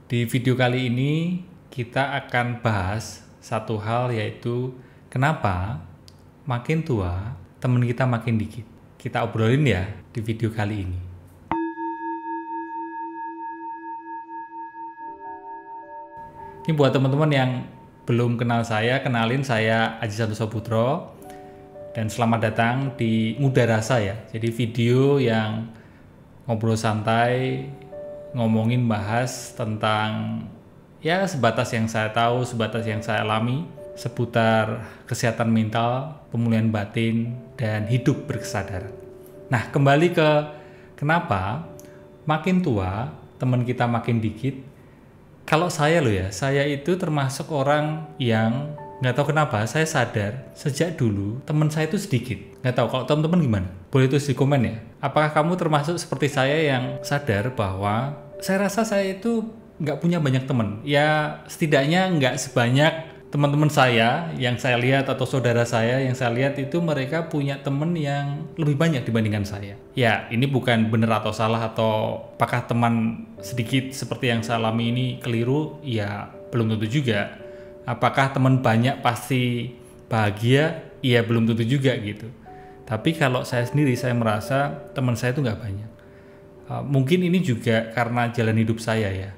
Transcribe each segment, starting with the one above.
Di video kali ini kita akan bahas satu hal, yaitu kenapa makin tua temen kita makin dikit. Kita obrolin ya di video kali ini. Ini buat teman-teman yang belum kenal saya, kenalin, saya Aji Santoso Putro dan selamat datang di Muda Rasa ya. Jadi video yang ngobrol santai, ngomongin bahas tentang ya sebatas yang saya tahu, sebatas yang saya alami seputar kesehatan mental, pemulihan batin, dan hidup berkesadaran. Nah, kembali ke kenapa makin tua teman kita makin dikit. Kalau saya loh ya, saya itu termasuk orang yang nggak tahu kenapa saya sadar sejak dulu teman saya itu sedikit. Nggak tahu kalau teman-teman gimana? Boleh tulis di komen ya. Apakah kamu termasuk seperti saya yang sadar bahwa saya rasa saya itu nggak punya banyak teman. Ya setidaknya nggak sebanyak teman-teman saya yang saya lihat atau saudara saya yang saya lihat itu mereka punya teman yang lebih banyak dibandingkan saya. Ya ini bukan benar atau salah atau apakah teman sedikit seperti yang saya alami ini keliru? Ya belum tentu juga. Apakah teman banyak pasti bahagia? Ya belum tentu juga gitu. Tapi kalau saya sendiri saya merasa teman saya itu nggak banyak. Mungkin ini juga karena jalan hidup saya ya.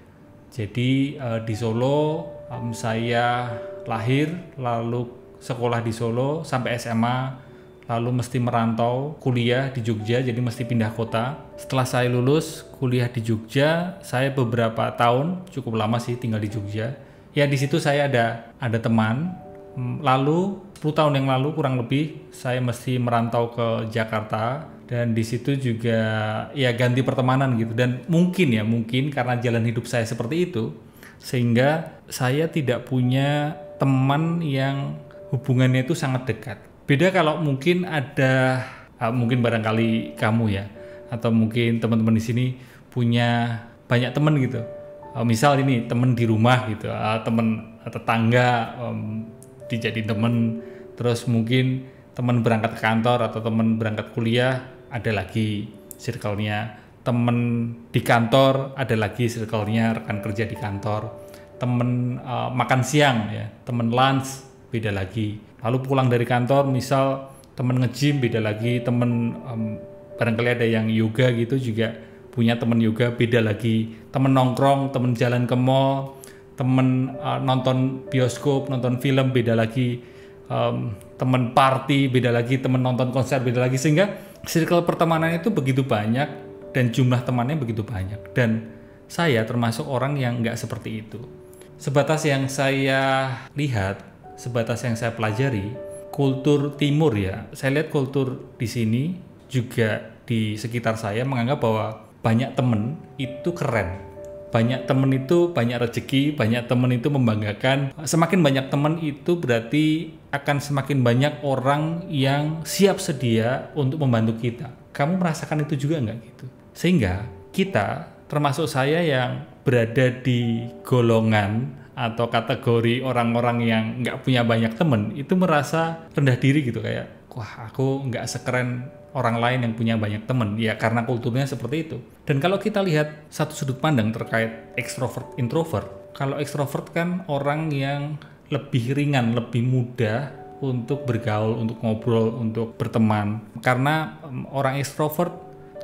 Jadi di Solo saya lahir, lalu sekolah di Solo sampai SMA, lalu mesti merantau kuliah di Jogja, jadi mesti pindah kota. Setelah saya lulus kuliah di Jogja, saya beberapa tahun, cukup lama sih tinggal di Jogja. Ya di situ saya ada teman. Lalu 10 tahun yang lalu kurang lebih saya mesti merantau ke Jakarta. Dan di situ juga ya ganti pertemanan gitu, dan mungkin karena jalan hidup saya seperti itu sehingga saya tidak punya teman yang hubungannya itu sangat dekat. Beda kalau mungkin ada mungkin barangkali kamu ya, atau mungkin teman-teman di sini punya banyak teman gitu. Misal ini teman di rumah gitu, teman tetangga dijadiin teman, terus mungkin teman berangkat ke kantor atau teman berangkat kuliah ada lagi circle-nya, temen di kantor ada lagi circle-nya, rekan kerja di kantor, temen makan siang ya, temen lunch beda lagi, lalu pulang dari kantor misal temen nge-gym beda lagi, temen barangkali ada yang yoga gitu juga punya temen yoga beda lagi, temen nongkrong, temen jalan ke mall, temen nonton bioskop, nonton film beda lagi, temen party beda lagi, temen nonton konser beda lagi, sehingga circle pertemanan itu begitu banyak dan jumlah temannya begitu banyak. Dan saya termasuk orang yang nggak seperti itu. Sebatas yang saya lihat, sebatas yang saya pelajari, kultur timur ya, saya lihat kultur di sini juga di sekitar saya menganggap bahwa banyak temen itu keren. Banyak temen itu banyak rezeki, banyak temen itu membanggakan. Semakin banyak temen itu berarti akan semakin banyak orang yang siap sedia untuk membantu kita. Kamu merasakan itu juga nggak gitu? Sehingga kita, termasuk saya yang berada di golongan atau kategori orang-orang yang nggak punya banyak temen, itu merasa rendah diri gitu, kayak wah aku nggak sekeren orang lain yang punya banyak teman, ya karena kulturnya seperti itu. Dan kalau kita lihat satu sudut pandang terkait extrovert introvert, kalau extrovert kan orang yang lebih ringan, lebih mudah untuk bergaul, untuk ngobrol, untuk berteman. Karena orang extrovert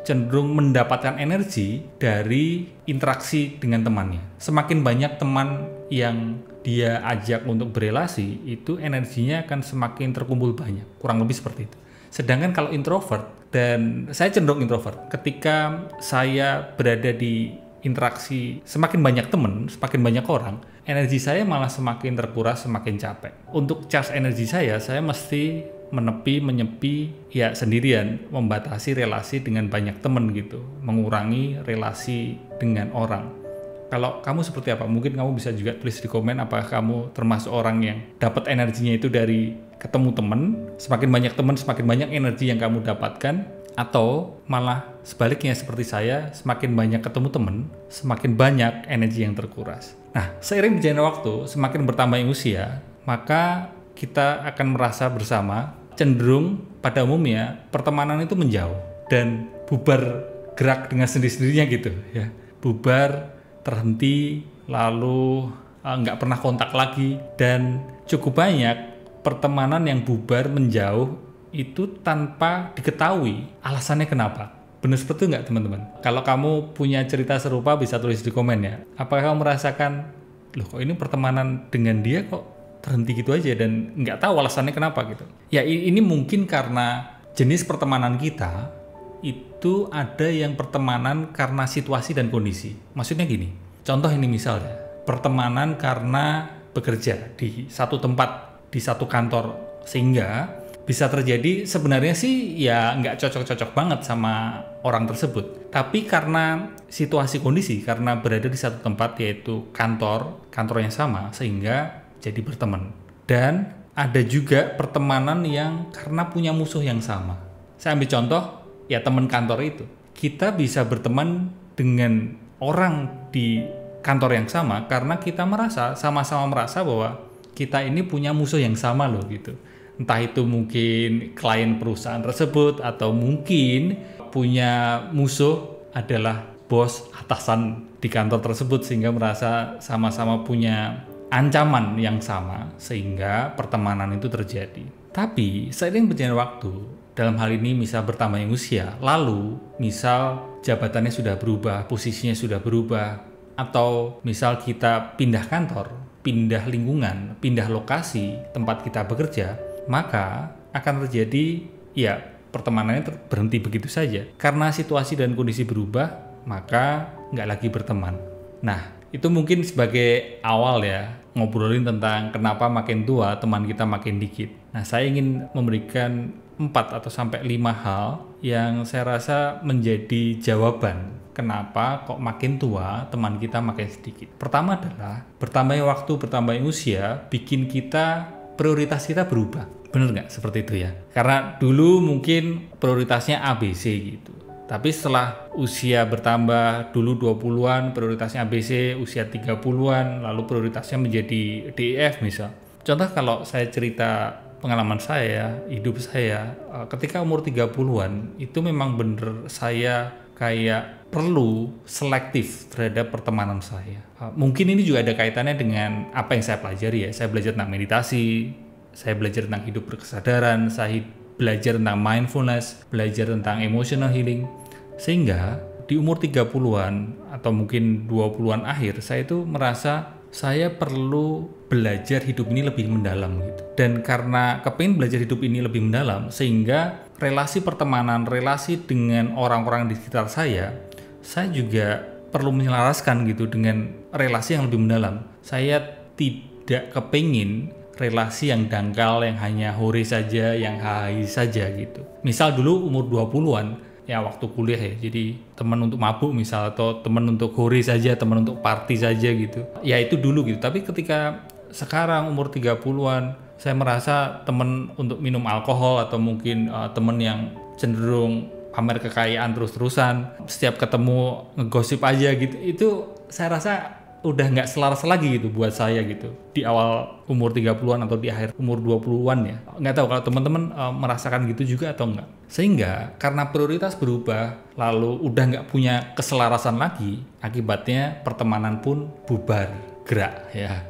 cenderung mendapatkan energi dari interaksi dengan temannya. Semakin banyak teman yang dia ajak untuk berelasi, itu energinya akan semakin terkumpul banyak. Kurang lebih seperti itu. Sedangkan kalau introvert, dan saya cenderung introvert, ketika saya berada di interaksi semakin banyak teman, semakin banyak orang, energi saya malah semakin terkuras, semakin capek. Untuk charge energi saya mesti menyepi ya sendirian, membatasi relasi dengan banyak teman gitu, mengurangi relasi dengan orang. Kalau kamu seperti apa? Mungkin kamu bisa juga tulis di komen apakah kamu termasuk orang yang dapat energinya itu dari ketemu teman, semakin banyak teman, semakin banyak energi yang kamu dapatkan, atau malah sebaliknya seperti saya, semakin banyak ketemu teman, semakin banyak energi yang terkuras. Nah, seiring berjalannya waktu, semakin bertambahnya usia, maka kita akan merasa bersama, cenderung pada umumnya pertemanan itu menjauh dan bubar gerak dengan sendiri-sendirinya gitu ya. Bubar, terhenti, lalu nggak pernah kontak lagi, dan cukup banyak pertemanan yang bubar menjauh itu tanpa diketahui alasannya kenapa. Benar seperti itu nggak teman-teman? Kalau kamu punya cerita serupa bisa tulis di komen ya. Apakah kamu merasakan, loh kok ini pertemanan dengan dia kok terhenti gitu aja dan nggak tahu alasannya kenapa gitu. Ya ini mungkin karena jenis pertemanan kita itu ada yang pertemanan karena situasi dan kondisi. Maksudnya gini, contoh ini misalnya, pertemanan karena bekerja di satu tempat, di satu kantor, sehingga bisa terjadi sebenarnya sih ya nggak cocok-cocok banget sama orang tersebut. Tapi karena situasi kondisi, karena berada di satu tempat yaitu kantor yang sama, sehingga jadi berteman. Dan ada juga pertemanan yang karena punya musuh yang sama. Saya ambil contoh, ya teman kantor itu. Kita bisa berteman dengan orang di kantor yang sama karena kita sama-sama merasa bahwa kita ini punya musuh yang sama loh gitu. Entah itu mungkin klien perusahaan tersebut atau mungkin punya musuh adalah bos atasan di kantor tersebut sehingga merasa sama-sama punya ancaman yang sama sehingga pertemanan itu terjadi. Tapi seiring berjalannya waktu, dalam hal ini misal bertambahnya usia, lalu misal jabatannya sudah berubah, posisinya sudah berubah, atau misal kita pindah kantor, pindah lingkungan, pindah lokasi tempat kita bekerja, maka akan terjadi ya pertemanannya berhenti begitu saja. Karena situasi dan kondisi berubah, maka nggak lagi berteman. Nah, itu mungkin sebagai awal ya, ngobrolin tentang kenapa makin tua teman kita makin dikit. Nah, saya ingin memberikan 4 atau sampai 5 hal yang saya rasa menjadi jawaban kenapa kok makin tua teman kita makin sedikit. Pertama adalah bertambahnya waktu, bertambahnya usia bikin prioritas kita berubah. Bener nggak seperti itu ya? Karena dulu mungkin prioritasnya ABC gitu. Tapi setelah usia bertambah, dulu 20-an prioritasnya ABC, usia 30-an lalu prioritasnya menjadi DEF misal. Contoh kalau saya cerita pengalaman saya, hidup saya, ketika umur 30-an itu memang bener saya kayak perlu selektif terhadap pertemanan saya. Mungkin ini juga ada kaitannya dengan apa yang saya pelajari ya. Saya belajar tentang meditasi, saya belajar tentang hidup berkesadaran, saya belajar tentang mindfulness, belajar tentang emotional healing. Sehingga di umur 30-an atau mungkin 20-an akhir, saya itu merasa saya perlu belajar hidup ini lebih mendalam gitu. Dan karena kepingin belajar hidup ini lebih mendalam, sehingga relasi pertemanan, relasi dengan orang-orang di sekitar saya juga perlu menyelaraskan gitu dengan relasi yang lebih mendalam. Saya tidak kepingin relasi yang dangkal, yang hanya hore saja, yang hai saja gitu. Misal dulu umur 20-an, ya waktu kuliah ya, jadi teman untuk mabuk misal, atau teman untuk hore saja, teman untuk party saja gitu. Ya itu dulu gitu. Tapi ketika sekarang umur 30-an, saya merasa teman untuk minum alkohol atau mungkin teman yang cenderung pamer kekayaan terus-terusan, setiap ketemu ngegosip aja gitu, itu saya rasa udah nggak selaras lagi gitu buat saya gitu di awal umur 30-an atau di akhir umur 20-an ya. Nggak tahu kalau teman-teman merasakan gitu juga atau enggak. Sehingga karena prioritas berubah, lalu udah nggak punya keselarasan lagi, akibatnya pertemanan pun bubar gerak ya,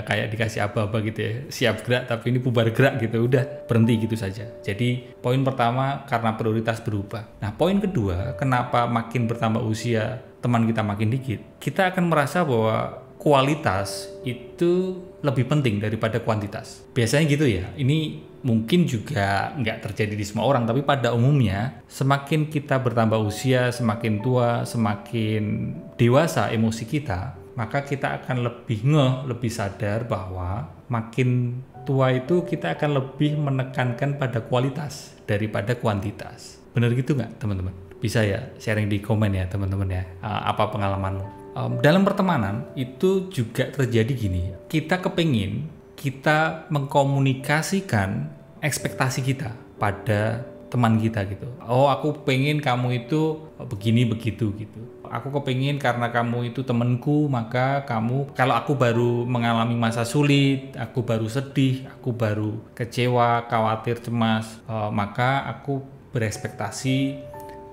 kayak dikasih aba-aba gitu ya, siap gerak tapi ini bubar gerak gitu, udah berhenti gitu saja. Jadi poin pertama karena prioritas berubah. Nah, poin kedua, kenapa makin bertambah usia teman kita makin dikit, kita akan merasa bahwa kualitas itu lebih penting daripada kuantitas. Biasanya gitu ya. Ini mungkin juga nggak terjadi di semua orang, tapi pada umumnya semakin kita bertambah usia, semakin tua, semakin dewasa emosi kita, maka kita akan lebih lebih sadar bahwa makin tua itu kita akan lebih menekankan pada kualitas daripada kuantitas. Benar gitu nggak teman-teman? Bisa ya sharing di komen ya teman-teman ya, apa pengalamanmu. Dalam pertemanan itu juga terjadi gini, kita kepingin kita mengkomunikasikan ekspektasi kita pada teman kita gitu. Oh, aku pengen kamu itu begini begitu gitu. Aku kepingin karena kamu itu temanku, maka kamu, kalau aku baru mengalami masa sulit, aku baru sedih, aku baru kecewa, khawatir, cemas, maka aku berekspektasi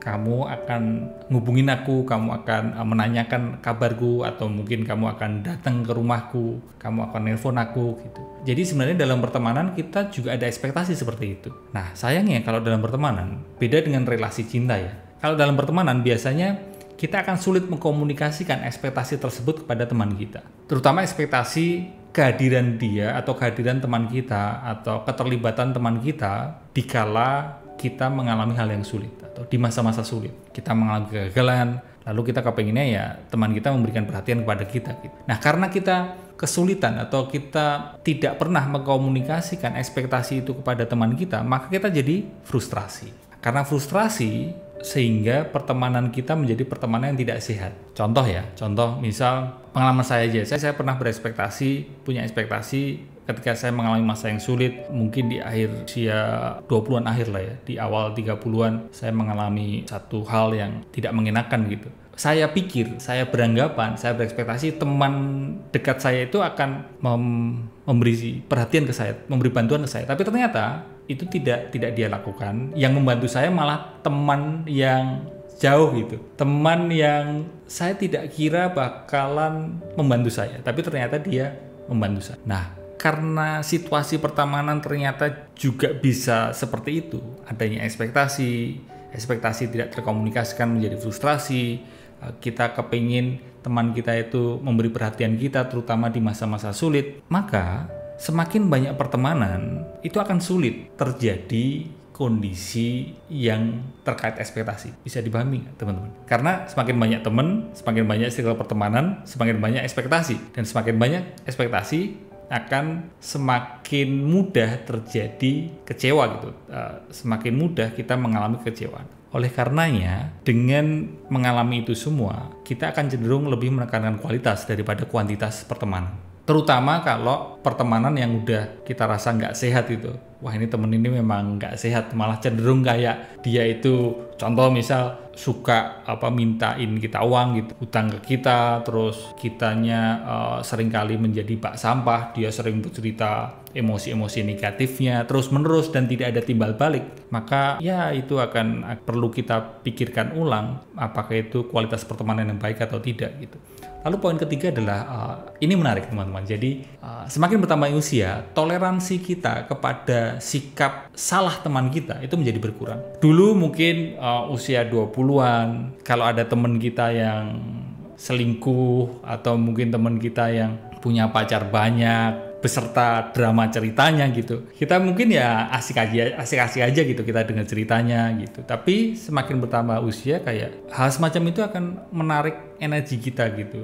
kamu akan ngubungin aku, kamu akan menanyakan kabarku, atau mungkin kamu akan datang ke rumahku, kamu akan nelpon aku gitu. Jadi sebenarnya dalam pertemanan kita juga ada ekspektasi seperti itu. Nah, sayangnya kalau dalam pertemanan beda dengan relasi cinta ya. Kalau dalam pertemanan biasanya kita akan sulit mengkomunikasikan ekspektasi tersebut kepada teman kita. Terutama ekspektasi kehadiran dia atau kehadiran teman kita atau keterlibatan teman kita dikala kita mengalami hal yang sulit atau di masa-masa sulit. Kita mengalami kegagalan, lalu kita kepenginnya ya teman kita memberikan perhatian kepada kita gitu. Nah, karena kita kesulitan atau kita tidak pernah mengkomunikasikan ekspektasi itu kepada teman kita, maka kita jadi frustrasi. Karena frustrasi sehingga pertemanan kita menjadi pertemanan yang tidak sehat. Contoh misal pengalaman saya aja, saya pernah punya ekspektasi ketika saya mengalami masa yang sulit, mungkin di akhir usia 20-an akhir lah ya, di awal 30-an saya mengalami satu hal yang tidak mengenakan gitu. Saya berekspektasi teman dekat saya itu akan memberi perhatian ke saya, memberi bantuan ke saya, tapi ternyata itu tidak dia lakukan. Yang membantu saya malah teman yang jauh gitu, teman yang saya tidak kira bakalan membantu saya, tapi ternyata dia membantu saya. Nah, karena situasi pertemanan ternyata juga bisa seperti itu, adanya ekspektasi tidak terkomunikasikan menjadi frustrasi. Kita kepingin teman kita itu memberi perhatian kita terutama di masa-masa sulit, maka semakin banyak pertemanan itu akan sulit terjadi kondisi yang terkait ekspektasi. Bisa dipahami nggak teman-teman? Karena semakin banyak teman, semakin banyak circle pertemanan, semakin banyak ekspektasi, dan semakin banyak ekspektasi akan semakin mudah terjadi kecewa gitu. Semakin mudah kita mengalami kekecewaan. Oleh karenanya, dengan mengalami itu semua, kita akan cenderung lebih menekankan kualitas daripada kuantitas pertemanan. Terutama kalau pertemanan yang udah kita rasa nggak sehat itu. Wah, ini temen ini memang nggak sehat, malah cenderung kayak dia itu, contoh misal suka mintain kita uang gitu, utang ke kita, terus kitanya seringkali menjadi bak sampah, dia sering bercerita emosi-emosi negatifnya terus menerus dan tidak ada timbal balik, maka ya itu akan perlu kita pikirkan ulang apakah itu kualitas pertemanan yang baik atau tidak gitu. Lalu poin ketiga adalah, ini menarik teman-teman, jadi semakin bertambah usia, toleransi kita kepada sikap salah teman kita itu menjadi berkurang. Dulu mungkin usia 20-an, kalau ada teman kita yang selingkuh atau mungkin teman kita yang punya pacar banyak beserta drama ceritanya gitu, kita mungkin ya asik aja gitu kita dengar ceritanya gitu. Tapi semakin bertambah usia, kayak hal semacam itu akan menarik energi kita gitu,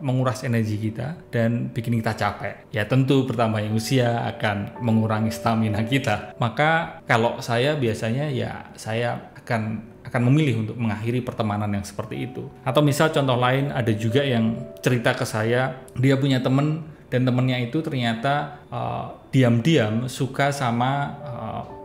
menguras energi kita dan bikin kita capek. Ya tentu bertambahnya usia akan mengurangi stamina kita. Maka kalau saya biasanya ya saya akan memilih untuk mengakhiri pertemanan yang seperti itu. Atau misal contoh lain, ada juga yang cerita ke saya, dia punya temen dan temennya itu ternyata diam-diam suka sama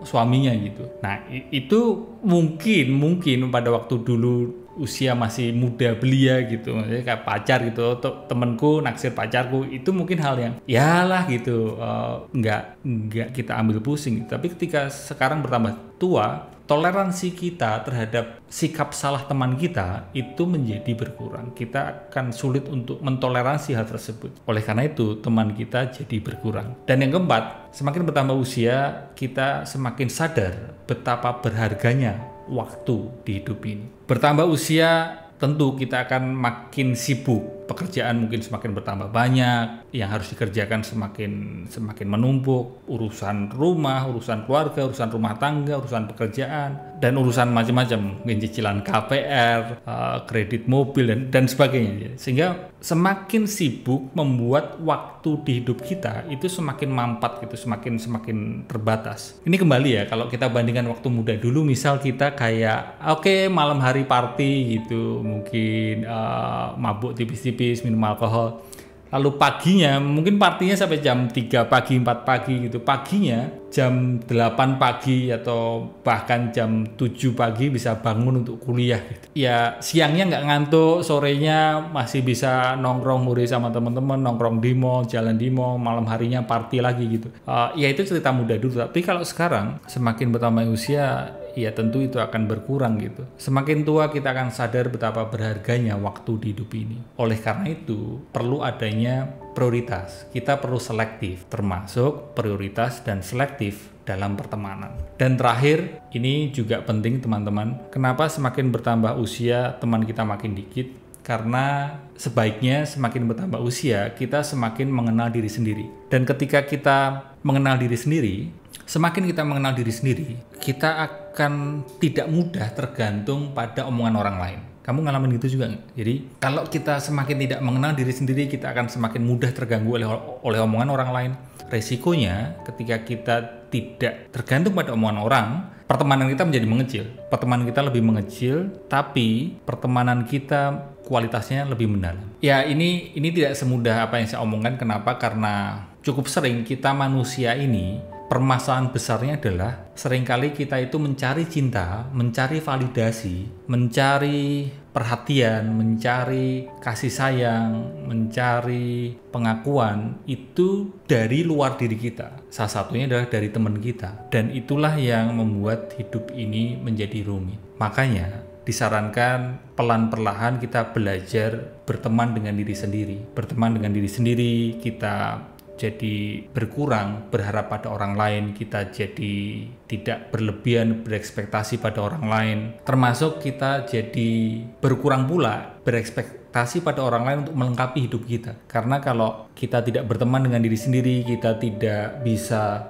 suaminya gitu. Nah, itu mungkin pada waktu dulu usia masih muda belia gitu, maksudnya kayak pacar gitu, temenku naksir pacarku, itu mungkin hal yang yalah gitu, nggak kita ambil pusing. Tapi ketika sekarang bertambah tua, toleransi kita terhadap sikap salah teman kita itu menjadi berkurang. Kita akan sulit untuk mentoleransi hal tersebut. Oleh karena itu, teman kita jadi berkurang. Dan yang keempat, semakin bertambah usia, kita semakin sadar betapa berharganya waktu di hidup ini. Bertambah usia, tentu kita akan makin sibuk. Pekerjaan mungkin semakin bertambah banyak, yang harus dikerjakan semakin menumpuk, urusan rumah, urusan keluarga, urusan rumah tangga, urusan pekerjaan, dan urusan macam-macam, mungkin cicilan KPR, kredit mobil dan sebagainya. Sehingga semakin sibuk membuat waktu di hidup kita itu semakin mampat gitu, semakin terbatas. Ini kembali ya, kalau kita bandingkan waktu muda dulu, misal kita kayak malam hari party gitu, mungkin mabuk tipis-tipis, minum alkohol. Lalu paginya mungkin partinya sampai jam 3 pagi, 4 pagi gitu. Paginya jam 8 pagi atau bahkan jam 7 pagi bisa bangun untuk kuliah gitu. Ya siangnya nggak ngantuk, sorenya masih bisa nongkrong muri sama teman-teman, nongkrong di mall, jalan di mall, malam harinya party lagi gitu. Ya itu cerita muda dulu. Tapi kalau sekarang semakin bertambah usia, ya tentu itu akan berkurang gitu. Semakin tua kita akan sadar betapa berharganya waktu di hidup ini. Oleh karena itu, perlu adanya prioritas. Kita perlu selektif, termasuk prioritas dan selektif dalam pertemanan. Dan terakhir, ini juga penting teman-teman. Kenapa semakin bertambah usia teman kita makin dikit? Karena sebaiknya semakin bertambah usia, kita semakin mengenal diri sendiri. Dan ketika kita mengenal diri sendiri, semakin kita mengenal diri sendiri, kita akan tidak mudah tergantung pada omongan orang lain. Kamu ngalamin gitu juga nggak? Jadi kalau kita semakin tidak mengenal diri sendiri, kita akan semakin mudah terganggu oleh omongan orang lain. Resikonya ketika kita tidak tergantung pada omongan orang, pertemanan kita menjadi mengecil. Pertemanan kita lebih mengecil, tapi pertemanan kita kualitasnya lebih mendalam. Ya ini tidak semudah apa yang saya omongkan. Kenapa? Karena cukup sering kita manusia ini, permasalahan besarnya adalah seringkali kita itu mencari cinta, mencari validasi, mencari perhatian, mencari kasih sayang, mencari pengakuan itu dari luar diri kita. Salah satunya adalah dari teman kita. Dan itulah yang membuat hidup ini menjadi rumit. Makanya disarankan pelan-perlahan kita belajar berteman dengan diri sendiri. Berteman dengan diri sendiri, kita jadi berkurang berharap pada orang lain, kita jadi tidak berlebihan berekspektasi pada orang lain, termasuk kita jadi berkurang pula berekspektasi pada orang lain untuk melengkapi hidup kita. Karena kalau kita tidak berteman dengan diri sendiri, kita tidak bisa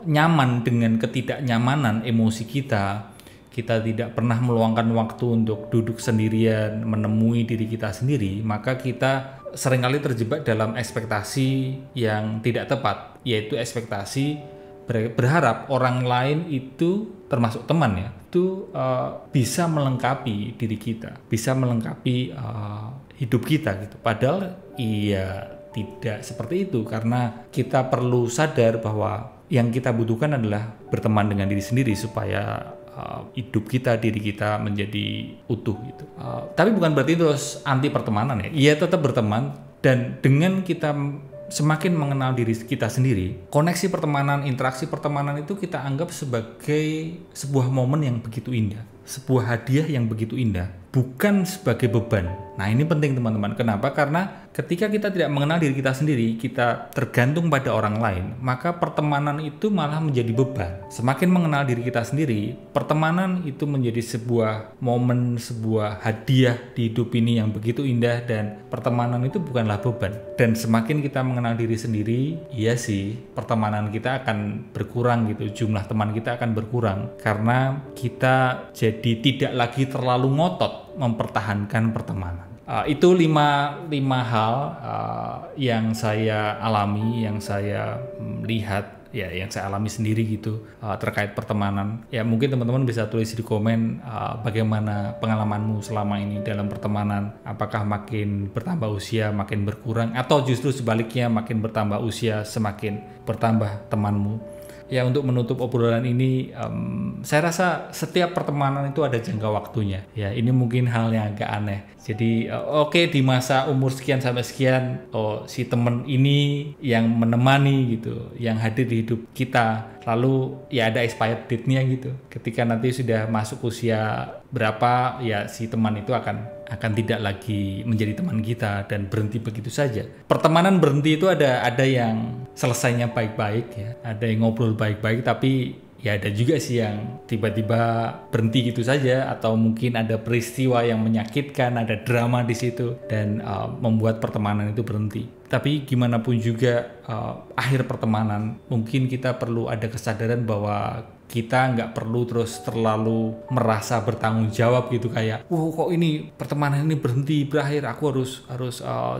nyaman dengan ketidaknyamanan emosi kita tidak pernah meluangkan waktu untuk duduk sendirian, menemui diri kita sendiri, maka kita seringkali terjebak dalam ekspektasi yang tidak tepat, yaitu ekspektasi berharap orang lain itu, termasuk teman ya, itu bisa melengkapi diri kita, bisa melengkapi hidup kita gitu. Padahal iya tidak seperti itu, karena kita perlu sadar bahwa yang kita butuhkan adalah berteman dengan diri sendiri supaya hidup kita, diri kita menjadi utuh gitu. Tapi bukan berarti terus anti pertemanan ya. Iya tetap berteman, dan dengan kita semakin mengenal diri kita sendiri, koneksi pertemanan, interaksi pertemanan itu kita anggap sebagai sebuah momen yang begitu indah, sebuah hadiah yang begitu indah, bukan sebagai beban. Nah ini penting teman-teman. Kenapa? Karena ketika kita tidak mengenal diri kita sendiri, kita tergantung pada orang lain, maka pertemanan itu malah menjadi beban. Semakin mengenal diri kita sendiri, pertemanan itu menjadi sebuah momen, sebuah hadiah di hidup ini yang begitu indah, dan pertemanan itu bukanlah beban. Dan semakin kita mengenal diri sendiri, iya sih, pertemanan kita akan berkurang gitu, jumlah teman kita akan berkurang, karena kita jadi tidak lagi terlalu ngotot mempertahankan pertemanan. Itu lima hal yang saya alami, yang saya lihat, ya yang saya alami sendiri gitu terkait pertemanan. Ya mungkin teman-teman bisa tulis di komen bagaimana pengalamanmu selama ini dalam pertemanan. Apakah makin bertambah usia makin berkurang, atau justru sebaliknya makin bertambah usia semakin bertambah temanmu. Ya untuk menutup obrolan ini, saya rasa setiap pertemanan itu ada jangka waktunya. Ya ini mungkin hal yang agak aneh. Jadi oke, di masa umur sekian sampai sekian, si temen ini yang menemani gitu, yang hadir di hidup kita. Lalu ya ada expired date-nya gitu. Ketika nanti sudah masuk usia berapa, ya si teman itu akan tidak lagi menjadi teman kita dan berhenti begitu saja. Pertemanan berhenti itu ada yang selesainya baik-baik ya, ada yang ngobrol baik-baik, tapi ya ada juga sih yang tiba-tiba berhenti gitu saja, atau mungkin ada peristiwa yang menyakitkan, ada drama di situ dan membuat pertemanan itu berhenti. Tapi gimana pun juga akhir pertemanan, mungkin kita perlu ada kesadaran bahwa kita nggak perlu terus terlalu merasa bertanggung jawab gitu, kayak kok ini pertemanan ini berhenti, berakhir, aku harus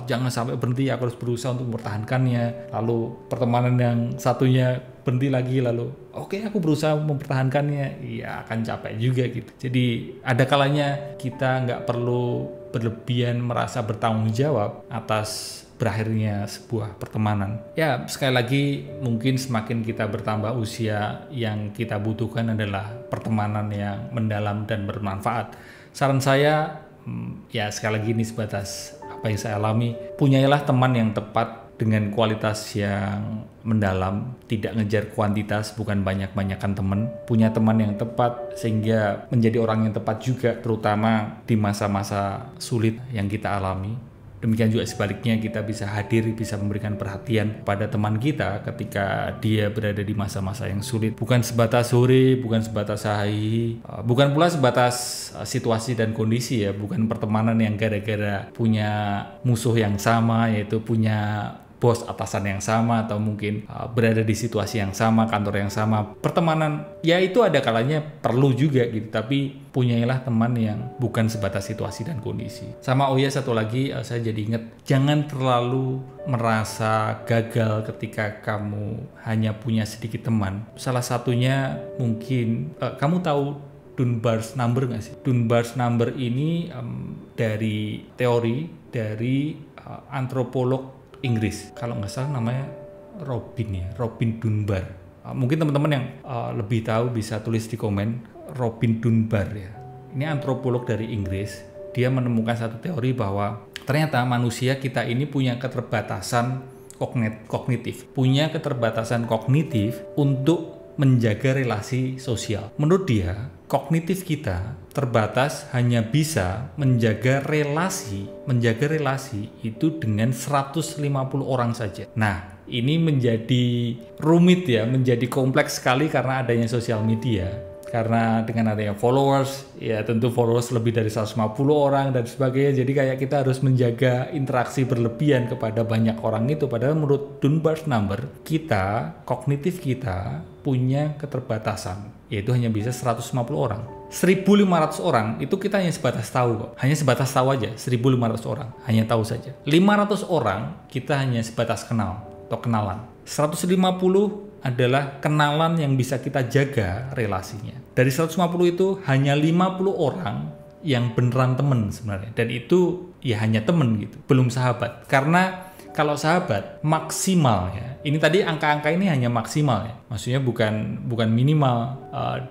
jangan sampai berhenti, aku harus berusaha untuk mempertahankannya. Lalu pertemanan yang satunya berhenti lagi, lalu oke, aku berusaha mempertahankannya, ya akan capek juga gitu. Jadi ada kalanya kita nggak perlu berlebihan merasa bertanggung jawab atas berakhirnya sebuah pertemanan. Ya sekali lagi, mungkin semakin kita bertambah usia, yang kita butuhkan adalah pertemanan yang mendalam dan bermanfaat. Saran saya, ya sekali lagi ini sebatas apa yang saya alami, punyailah teman yang tepat dengan kualitas yang mendalam, tidak ngejar kuantitas, bukan banyak-banyakan teman, punya teman yang tepat sehingga menjadi orang yang tepat juga, terutama di masa-masa sulit yang kita alami. Demikian juga sebaliknya, kita bisa hadir, bisa memberikan perhatian pada teman kita ketika dia berada di masa-masa yang sulit. Bukan sebatas sore, bukan sebatas hai, bukan pula sebatas situasi dan kondisi ya, bukan pertemanan yang gara-gara punya musuh yang sama, yaitu punya bos atasan yang sama, atau mungkin berada di situasi yang sama, kantor yang sama. Pertemanan ya itu ada kalanya perlu juga gitu, tapi punyailah teman yang bukan sebatas situasi dan kondisi. Sama satu lagi, saya jadi ingat, jangan terlalu merasa gagal ketika kamu hanya punya sedikit teman. Salah satunya mungkin kamu tahu Dunbar's number nggak sih? Dunbar's number ini dari teori dari antropolog Inggris, kalau nggak salah namanya Robin Dunbar. Mungkin teman-teman yang lebih tahu bisa tulis di komen, Robin Dunbar ya. Ini antropolog dari Inggris. Dia menemukan satu teori bahwa ternyata manusia kita ini punya keterbatasan kognitif, punya keterbatasan kognitif untuk menjaga relasi sosial. Menurut dia, kognitif kita terbatas, hanya bisa menjaga relasi itu dengan 150 orang saja. Nah, ini menjadi rumit ya, menjadi kompleks sekali karena adanya sosial media. Karena dengan adanya followers, ya tentu followers lebih dari 150 orang dan sebagainya. Jadi kayak kita harus menjaga interaksi berlebihan kepada banyak orang itu. Padahal menurut Dunbar's number, kognitif kita punya keterbatasan, yaitu hanya bisa 150 orang. 1.500 orang itu kita hanya sebatas tahu kok. Hanya sebatas tahu aja, 1.500 orang. Hanya tahu saja. 500 orang kita hanya sebatas kenal atau kenalan. 150 adalah kenalan yang bisa kita jaga relasinya. Dari 150 itu hanya 50 orang yang beneran temen sebenarnya. Dan itu ya hanya temen gitu, belum sahabat. Karena kalau sahabat maksimal ya, ini tadi angka-angka ini hanya maksimal ya, maksudnya bukan minimal,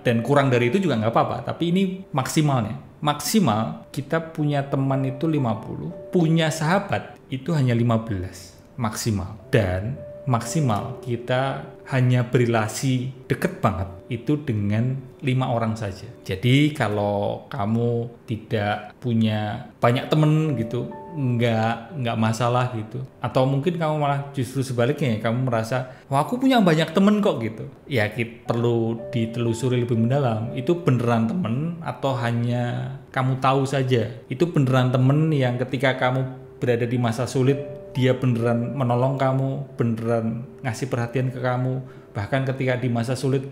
dan kurang dari itu juga nggak apa-apa, tapi ini maksimalnya. Maksimal kita punya teman itu 50, punya sahabat itu hanya 15 maksimal. Dan maksimal kita hanya berrelasi deket banget itu dengan 5 orang saja. Jadi kalau kamu tidak punya banyak temen gitu, nggak masalah gitu. Atau mungkin kamu malah justru sebaliknya, kamu merasa, wah aku punya banyak temen kok gitu. Ya kita perlu ditelusuri lebih mendalam, itu beneran temen atau hanya kamu tahu saja. Itu beneran temen yang ketika kamu berada di masa sulit, dia beneran menolong kamu, beneran ngasih perhatian ke kamu. Bahkan ketika di masa sulit,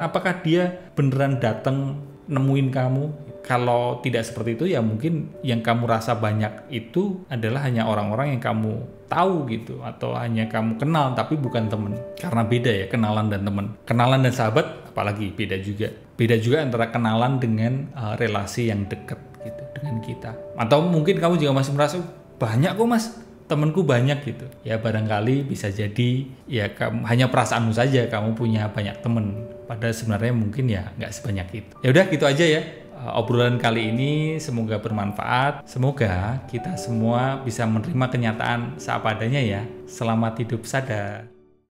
apakah dia beneran datang nemuin kamu? Kalau tidak seperti itu, ya mungkin yang kamu rasa banyak itu adalah hanya orang-orang yang kamu tahu gitu, atau hanya kamu kenal tapi bukan temen. Karena beda ya kenalan dan temen. Kenalan dan sahabat apalagi beda juga. Beda juga antara kenalan dengan relasi yang dekat gitu dengan kita. Atau mungkin kamu juga masih merasa banyak kok mas, temenku banyak gitu. Ya barangkali bisa jadi ya hanya perasaanmu saja kamu punya banyak temen, padahal sebenarnya mungkin ya nggak sebanyak itu. Ya udah gitu aja ya. Obrolan kali ini semoga bermanfaat. Semoga kita semua bisa menerima kenyataan seapa adanya ya. Selamat hidup sadar.